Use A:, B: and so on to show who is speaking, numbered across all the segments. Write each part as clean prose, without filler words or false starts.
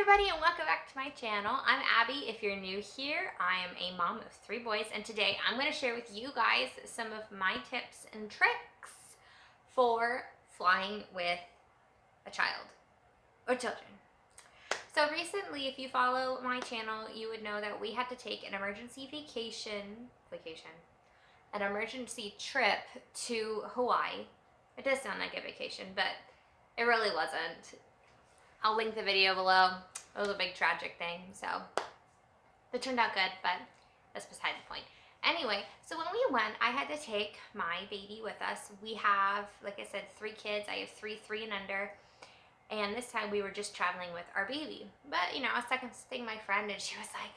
A: everybody, and welcome back to my channel. I'm Abby. If you're new here, I am a mom of 3 boys, and today I'm going to share with you guys some of my tips and tricks for flying with a child or children. So recently, if you follow my channel, you would know that we had to take an emergency an emergency trip to Hawaii. It does sound like a vacation, but it really wasn't. I'll link the video below. It was a big tragic thing, so it turned out good, but that's beside the point. Anyway, so when we went, I had to take my baby with us. We have, like I said, 3 kids. I have 3 and under. And this time we were just traveling with our baby. But, you know, I was texting my friend and she was like,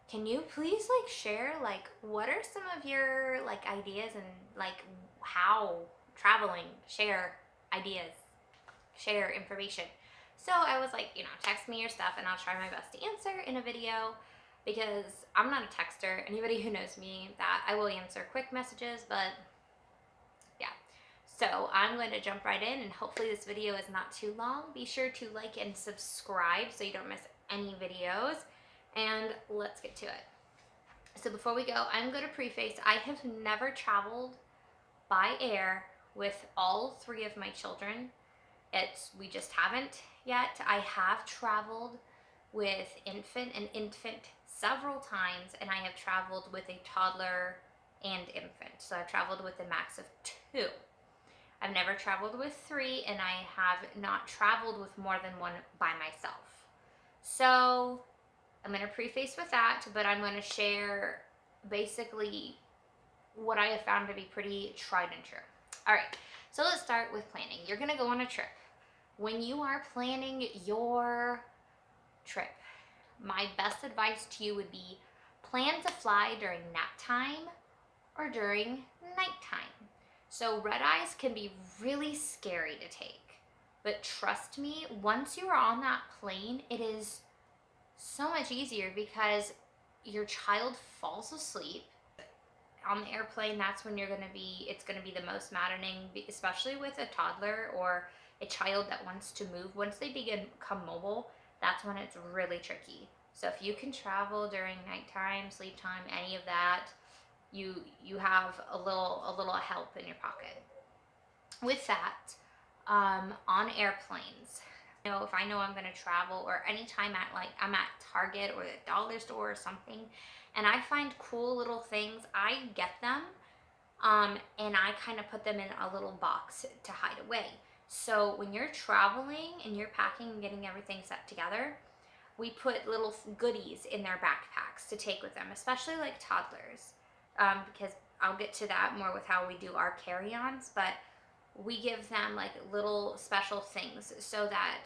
A: can you please share what are some of your ideas and how traveling, share ideas, share information. So I was like, text me your stuff and I'll try my best to answer in a video because I'm not a texter. Anybody who knows me, that I will answer quick messages, but yeah. So I'm going to jump right in and hopefully this video is not too long. Be sure to like and subscribe so you don't miss any videos, and let's get to it. So before we go, I'm going to preface, I have never traveled by air with all 3 of my children. We just haven't yet. I have traveled with an infant several times, and I have traveled with a toddler and infant. So I've traveled with a max of 2. I've never traveled with 3, and I have not traveled with more than 1 by myself. So I'm going to preface with that, but I'm going to share basically what I have found to be pretty tried and true. All right, so let's start with planning. You're going to go on a trip. When you are planning your trip, my best advice to you would be plan to fly during nap time or during nighttime. So red eyes can be really scary to take, but trust me, once you are on that plane, it is so much easier because your child falls asleep. On the airplane, that's when it's going to be the most maddening, especially with a toddler or a child that wants to move. Once they become mobile, that's when it's really tricky. So if you can travel during nighttime, sleep time, any of that, you have a little help in your pocket. With that, on airplanes, if I know I'm going to travel, or anytime I'm at Target or the dollar store or something, and I find cool little things, I get them, and I kind of put them in a little box to hide away. So when you're traveling and you're packing and getting everything set together, we put little goodies in their backpacks to take with them, especially toddlers, because I'll get to that more with how we do our carry-ons, but we give them little special things so that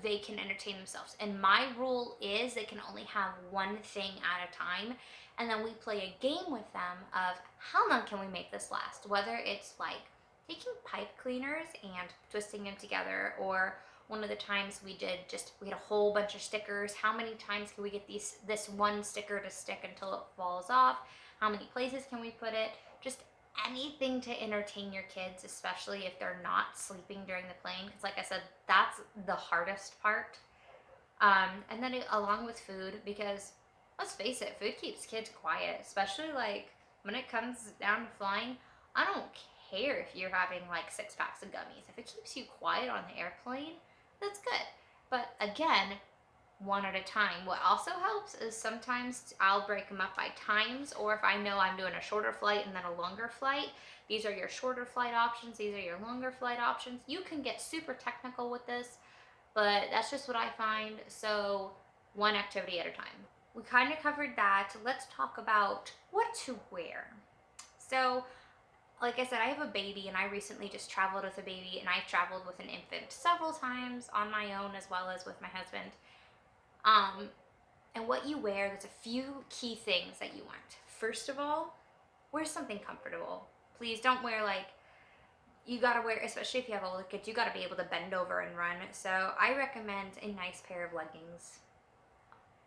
A: they can entertain themselves. And my rule is they can only have 1 thing at a time, and then we play a game with them of how long can we make this last, whether it's taking pipe cleaners and twisting them together, or one of the times we had a whole bunch of stickers. How many times can we get this 1 sticker to stick until it falls off? How many places can we put it? Just anything to entertain your kids, especially if they're not sleeping during the plane, because like I said, that's the hardest part. And then along with food, because let's face it, food keeps kids quiet, especially when it comes down to flying. I don't care if you're having 6 packs of gummies. If it keeps you quiet on the airplane, that's good. But again, 1 at a time. What also helps is sometimes I'll break them up by times, or if I know I'm doing a shorter flight and then a longer flight, these are your shorter flight options, these are your longer flight options. You can get super technical with this, but that's just what I find. So 1 activity at a time. We kind of covered that. Let's talk about what to wear. So like I said, I have a baby, and I recently just traveled with a baby, and I've traveled with an infant several times on my own as well as with my husband. And what you wear, there's a few key things that you want. First of all, wear something comfortable. Please don't wear you gotta wear, especially if you have older kids, you gotta be able to bend over and run. So I recommend a nice pair of leggings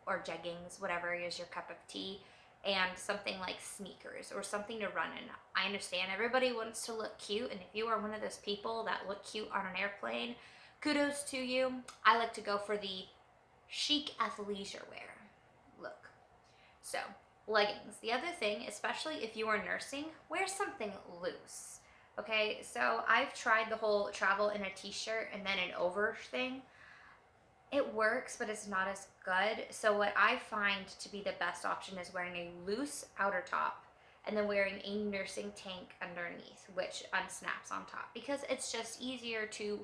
A: or jeggings, whatever is your cup of tea, and something like sneakers or something to run in. I understand everybody wants to look cute, and if you are one of those people that look cute on an airplane, kudos to you. I like to go for the chic athleisure wear look. So, leggings. The other thing, especially if you are nursing, wear something loose. Okay, so I've tried the whole travel in a t-shirt and then an over thing. It works, but it's not as good. So what I find to be the best option is wearing a loose outer top and then wearing a nursing tank underneath, which unsnaps on top, because it's just easier to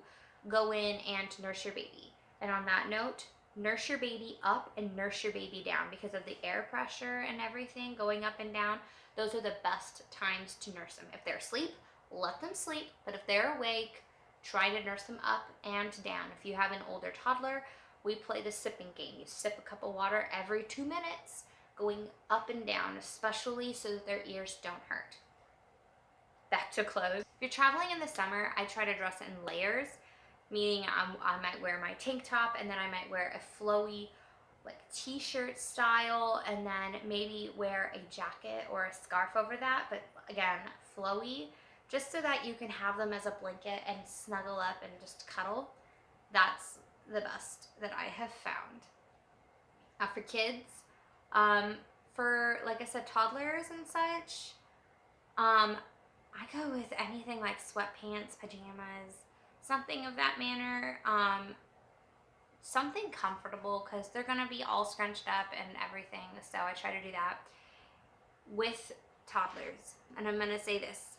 A: go in and nurse your baby. And on that note, nurse your baby up and nurse your baby down, because of the air pressure and everything going up and down. Those are the best times to nurse them. If they're asleep, let them sleep, but if they're awake, try to nurse them up and down. If you have an older toddler, we play the sipping game. You sip a cup of water every 2 minutes, going up and down, especially so that their ears don't hurt. Back to clothes. If you're traveling in the summer, I try to dress in layers, meaning I might wear my tank top and then I might wear a flowy like t-shirt style and then maybe wear a jacket or a scarf over that, but again, flowy, just so that you can have them as a blanket and snuggle up and just cuddle. That's the best that I have found. For kids, for like I said, toddlers and such, I go with anything like sweatpants, pajamas, something of that manner. Something comfortable, because they're gonna be all scrunched up and everything, so I try to do that with toddlers. And I'm gonna say this: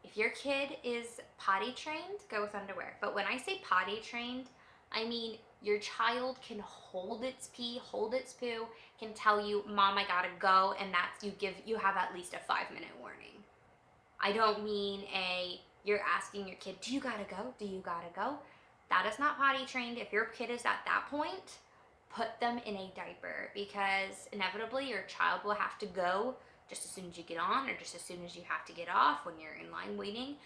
A: if your kid is potty trained, go with underwear. But when I say potty trained, I mean your child can hold its pee, hold its poo, can tell you, "Mom, I gotta go," and that's you have at least a 5-minute warning. I don't mean you're asking your kid, "Do you gotta go? Do you gotta go?" That is not potty trained. If your kid is at that point, put them in a diaper, because inevitably your child will have to go just as soon as you get on or just as soon as you have to get off when you're in line waiting.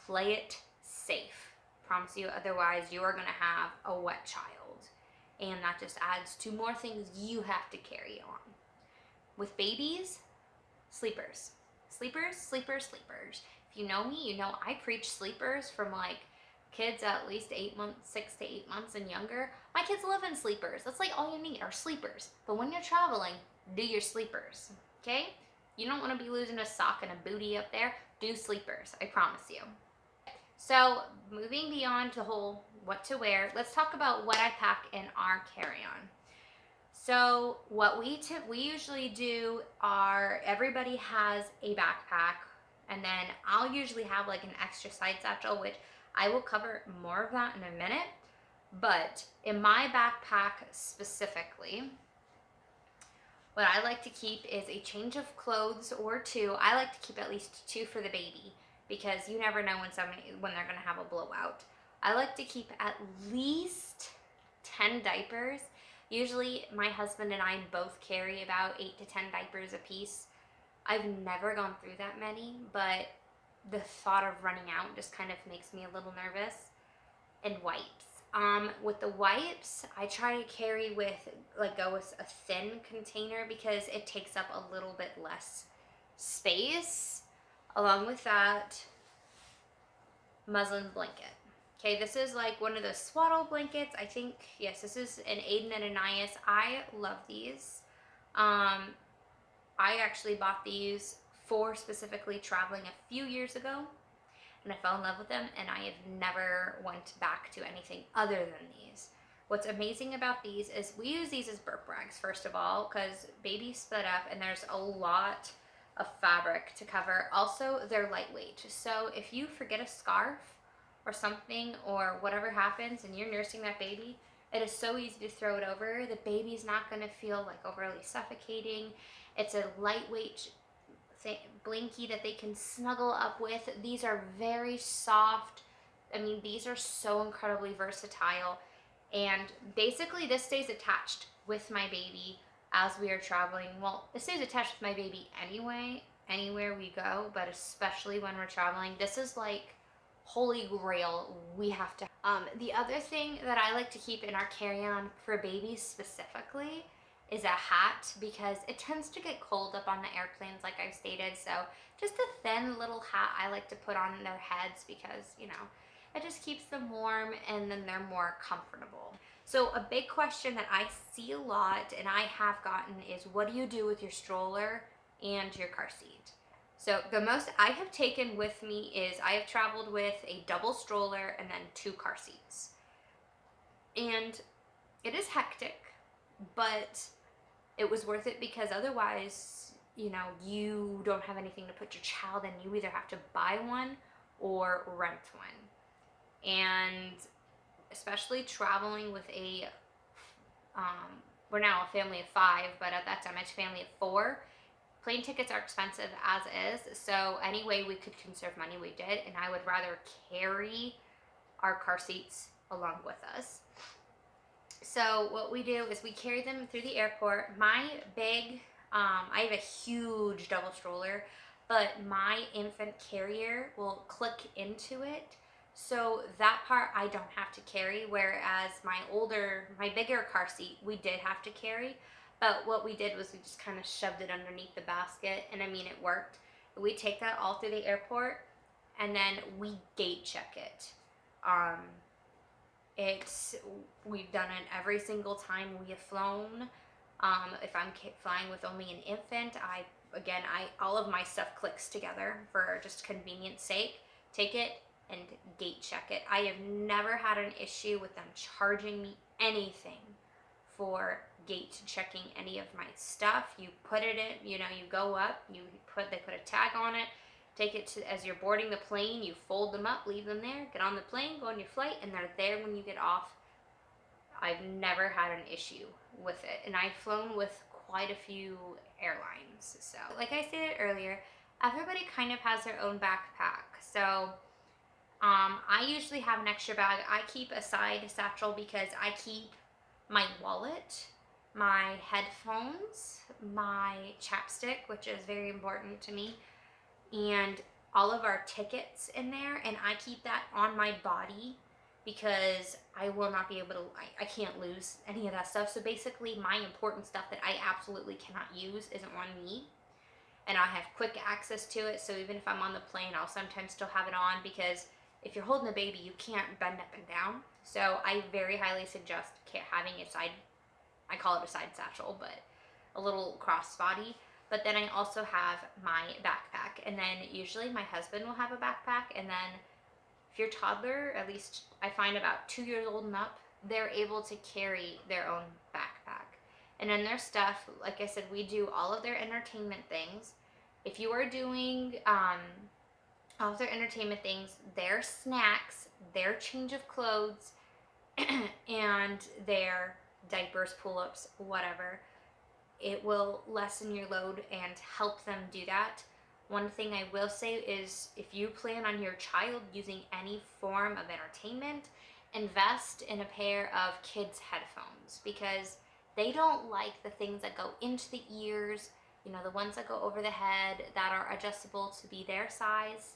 A: Play it safe. Promise you, otherwise you are going to have a wet child, and that just adds to more things you have to carry on. With babies, sleepers. Sleepers, sleepers, sleepers. If you know me, you know I preach sleepers from like kids at least 8 months, 6 to 8 months and younger. My kids live in sleepers. That's like all you need are sleepers. But when you're traveling, do your sleepers, okay? You don't want to be losing a sock and a booty up there. Do sleepers, I promise you. So moving beyond the whole what to wear, let's talk about what I pack in our carry-on. So what we usually do are, everybody has a backpack, and then I'll usually have like an extra side satchel, which I will cover more of that in a minute. But in my backpack specifically, what I like to keep is a change of clothes or 2. I like to keep at least 2 for the baby, because you never know when they're gonna have a blowout. I like to keep at least 10 diapers. Usually my husband and I both carry about 8 to 10 diapers a piece. I've never gone through that many, but the thought of running out just kind of makes me a little nervous. And wipes. With the wipes, I try to go with a thin container, because it takes up a little bit less space. Along with that, muslin blanket. Okay, this is like one of the swaddle blankets. I think, yes, this is an Aiden and Anais. I love these. I actually bought these for specifically traveling a few years ago, and I fell in love with them, and I have never went back to anything other than these. What's amazing about these is we use these as burp rags, first of all, because babies split up and there's a lot of fabric to cover. Also, they're lightweight. So if you forget a scarf or something, or whatever happens and you're nursing that baby, it is so easy to throw it over. The baby's not going to feel like overly suffocating. It's a lightweight blankie that they can snuggle up with. These are very soft. I mean, these are so incredibly versatile, and basically this stays attached with my baby as we are traveling. Well, it stays attached with my baby anyway, anywhere we go, but especially when we're traveling. This is like holy grail. We have to. The other thing that I like to keep in our carry-on for babies specifically is a hat, because it tends to get cold up on the airplanes, like I've stated. So just a thin little hat I like to put on their heads, because, you know, it just keeps them warm and then they're more comfortable. So a big question that I see a lot and I have gotten is, what do you do with your stroller and your car seat? So the most I have taken with me is I have traveled with a double stroller and then 2 car seats. And it is hectic, but it was worth it because otherwise, you don't have anything to put your child in. You either have to buy one or rent one. And especially traveling with we're now a family of 5, but at that time I was a family of 4. Plane tickets are expensive as is, so any way we could conserve money, we did, and I would rather carry our car seats along with us. So what we do is we carry them through the airport. I have a huge double stroller, but my infant carrier will click into it. So that part I don't have to carry, whereas my bigger car seat, we did have to carry. But what we did was we just kind of shoved it underneath the basket, and I mean, it worked. We take that all through the airport, and then we gate check it. We've done it every single time we have flown. If I'm flying with only an infant, all of my stuff clicks together for just convenience sake. Take it and gate check it. I have never had an issue with them charging me anything for gate checking any of my stuff. You put it in, you go up, they put a tag on it, take it as you're boarding the plane, you fold them up, leave them there, get on the plane, go on your flight, and they're there when you get off. I've never had an issue with it, and I've flown with quite a few airlines. So, like I stated earlier, everybody kind of has their own backpack. So, I usually have an extra bag. I keep a side satchel because I keep my wallet, my headphones, my chapstick, which is very important to me, and all of our tickets in there, and I keep that on my body because I will not be able to, I can't lose any of that stuff. So basically my important stuff that I absolutely cannot use isn't on me, and I have quick access to it. So even if I'm on the plane, I'll sometimes still have it on, because if you're holding a baby, you can't bend up and down. So I very highly suggest having I call it a side satchel, but a little crossbody. But then I also have my backpack, and then usually my husband will have a backpack. And then if you're a toddler, at least I find about 2 years old and up, they're able to carry their own backpack. And then their stuff, like I said, we do all of their entertainment things. If you are doing all of their entertainment things, their snacks, their change of clothes, and their diapers, pull-ups, whatever, it will lessen your load and help them do that. One thing I will say is, if you plan on your child using any form of entertainment, invest in a pair of kids' headphones, because they don't like the things that go into the ears, the ones that go over the head that are adjustable to be their size.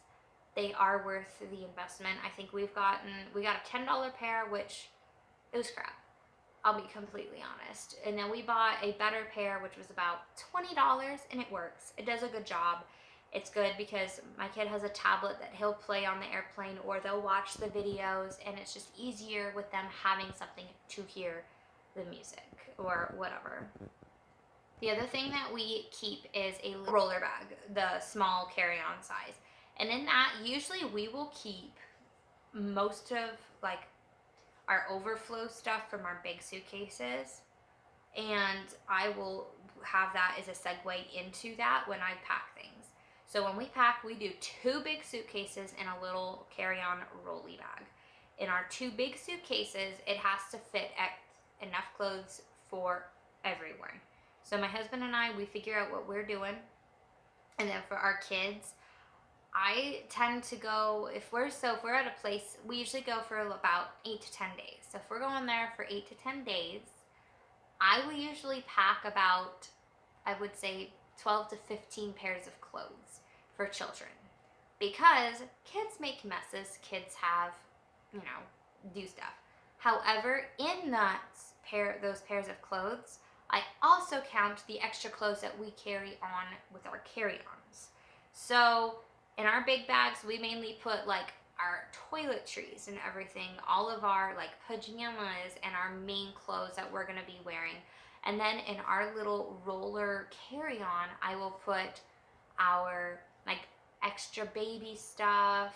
A: They are worth the investment. I think we got a $10 pair, which it was crap, I'll be completely honest. And then we bought a better pair, which was about $20, and it works. It does a good job. It's good because my kid has a tablet that he'll play on the airplane, or they'll watch the videos, and it's just easier with them having something to hear the music or whatever. The other thing that we keep is a roller bag, the small carry-on size. And in that, usually we will keep most of our overflow stuff from our big suitcases, and I will have that as a segue into that when I pack things. So when we pack, we do 2 big suitcases and a little carry-on rolly bag. In our 2 big suitcases, it has to fit enough clothes for everywhere. So my husband and I, we figure out what we're doing, and then for our kids, I tend to go, if we're at a place, we usually go for about 8 to 10 days. So if we're going there for 8 to 10 days, I will usually pack about, I would say, 12 to 15 pairs of clothes for children. Because kids make messes, kids have, do stuff. However, in those pairs of clothes, I also count the extra clothes that we carry on with our carry-ons. So in our big bags, we mainly put our toiletries and everything, all of our like pajamas and our main clothes that we're gonna be wearing. And then in our little roller carry-on, I will put our like extra baby stuff.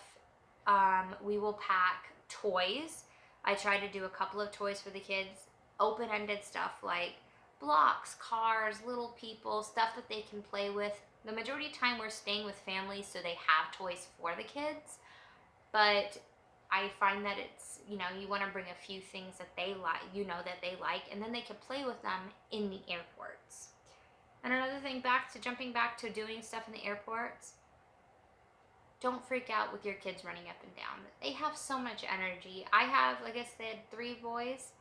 A: We will pack toys. I try to do a couple of toys for the kids, open-ended stuff like blocks, cars, little people, stuff that they can play with. The majority of the time we're staying with families, so they have toys for the kids. But I find that it's, you want to bring a few things that they like, that they like, and then they can play with them in the airports. And another thing, jumping back to doing stuff in the airports, don't freak out with your kids running up and down. They have so much energy. I have, like I said, 3 boys.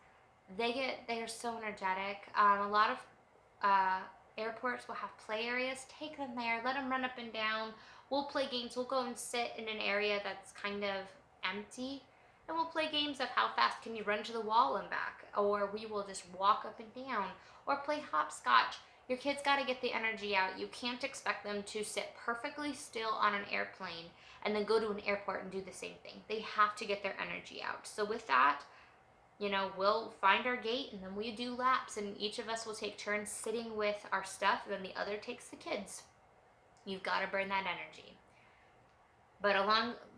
A: They are so energetic. A lot of airports will have play areas. Take them there, let them run up and down. We'll play games. We'll go and sit in an area that's kind of empty, and we'll play games of how fast can you run to the wall and back, or we will just walk up and down, or play hopscotch. Your kids got to get the energy out. You can't expect them to sit perfectly still on an airplane and then go to an airport and do the same thing. They have to get their energy out. So with that, we'll find our gate, and then we do laps, and each of us will take turns sitting with our stuff, and then the other takes the kids. You've got to burn that energy. But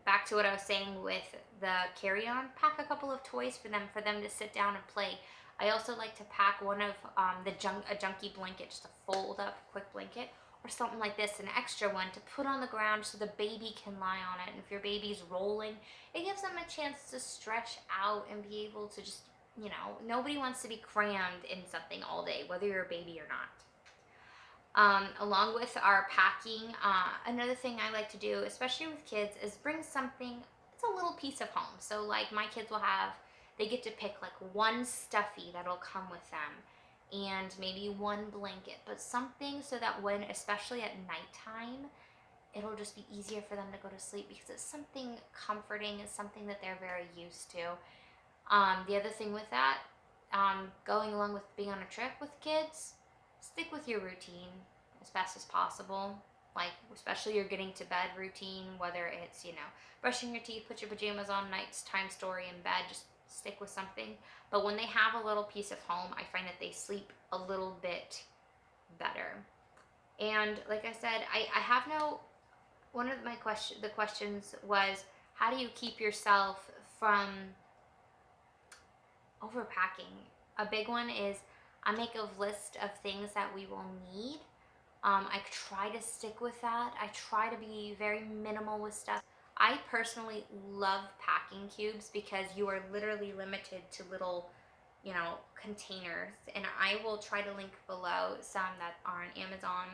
A: back to what I was saying with the carry-on, pack a couple of toys for them to sit down and play. I also like to pack one of a junkie blanket, just a fold up quick blanket, or something like this, an extra one to put on the ground so the baby can lie on it. And if your baby's rolling, it gives them a chance to stretch out and be able to just, nobody wants to be crammed in something all day, whether you're a baby or not. Along with our packing, another thing I like to do, especially with kids, is bring something, it's a little piece of home. So like my kids they get to pick like one stuffy that'll come with them, and maybe one blanket, but something so that when, especially at nighttime, it'll just be easier for them to go to sleep because it's something comforting, it's something that they're very used to. The other thing with that, going along with being on a trip with kids, stick with your routine as best as possible. Like, especially your getting to bed routine, whether it's, brushing your teeth, put your pajamas on, nighttime story in bed, just stick with something. But when they have a little piece of home, I find that they sleep a little bit better. And like I said, I have one of the questions was, how do you keep yourself from overpacking? A big one is, I make a list of things that we will need. I try to stick with that. I try to be very minimal with stuff. I personally love packing cubes because you are literally limited to little, containers. And I will try to link below some that are on Amazon.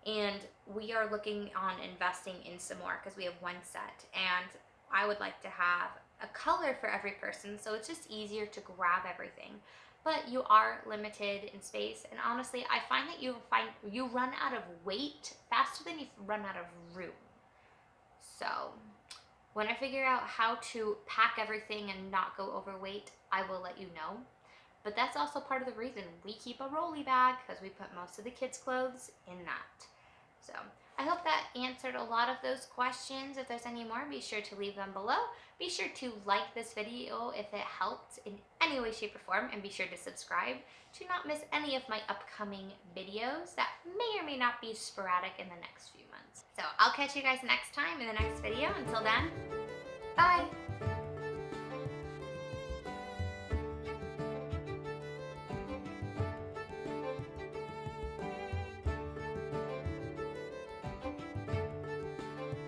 A: And we are looking on investing in some more because we have one set. And I would like to have a color for every person, so it's just easier to grab everything. But you are limited in space, and honestly, I find that you run out of weight faster than you run out of room. So when I figure out how to pack everything and not go overweight, I will let you know. But that's also part of the reason we keep a rolly bag, because we put most of the kids' clothes in that. So I hope that answered a lot of those questions. If there's any more, be sure to leave them below. Be sure to like this video if it helped in any way, shape, or form, and be sure to subscribe to not miss any of my upcoming videos that may or may not be sporadic in the next few months. So I'll catch you guys next time in the next video. Until then, bye!